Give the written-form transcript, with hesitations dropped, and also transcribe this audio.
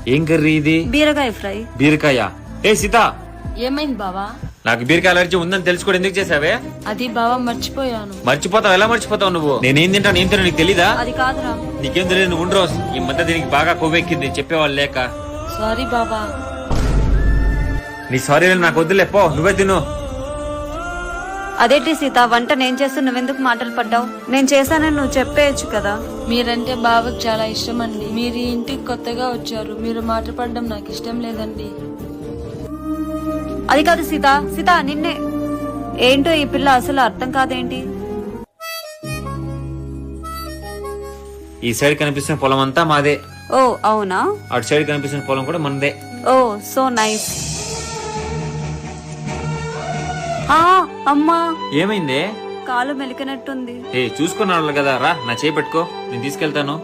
ఏం కర్రీ ఇది? బీరకాయ ఫ్రై. బీరకాయ. ఏ సీత, ఏమైంది బావా? నాకు బీరకాయ అలర్జీ ఉందని తెలుసుకోవడం ఎందుకు చేసావే? అది బావా మర్చిపోయాను. మర్చిపోతావు? ఎలా మర్చిపోతావు నువ్వు? నేనేం తింటాను ఏం తిన్నా నీకు తెలీదా? అది కాదురా. నీకేం తెలియదు, నువ్వు ఉండు. ఈ మధ్య దీనికి బాగా కొవ్వెక్కింది, చెప్పేవాళ్ళు లేక. సారీ బావా. నీ సారీ నాకు వద్దులే, పో నువ్వే తిను. అదేంటి సీత, వంట నేను చేస్తూ నువ్వెందుకు మాటలు పడ్డావు? నేను చేశానని నువ్వు చెప్పేయచ్చు కదా. మీరంటే బావకు చాలా ఇష్టం అండి. మీరు ఈ ఇంటికి కొత్తగా వచ్చారు, మీరు మాట పడడం నాకు ఇష్టం లేదండి. అది కాదు సీత. సీత నిన్నే. ఏంటో ఈ పిల్ల అసలు అర్థం కాదేంటి? ఈ సైడ్ కనిపిస్తున్న పొలం అంతా మాదే. ఓ అవునా? అటు సైడ్ కనిపిస్తున్న పొలం కూడా మనదే. ఓ సో నైస్. అమ్మా, ఏమైందే? కాలు మెలికినట్టుంది. ఏ చూసుకున్నాళ్ళు కదా, రా నా చేయి పెట్టుకో, నేను తీసుకెళ్తాను.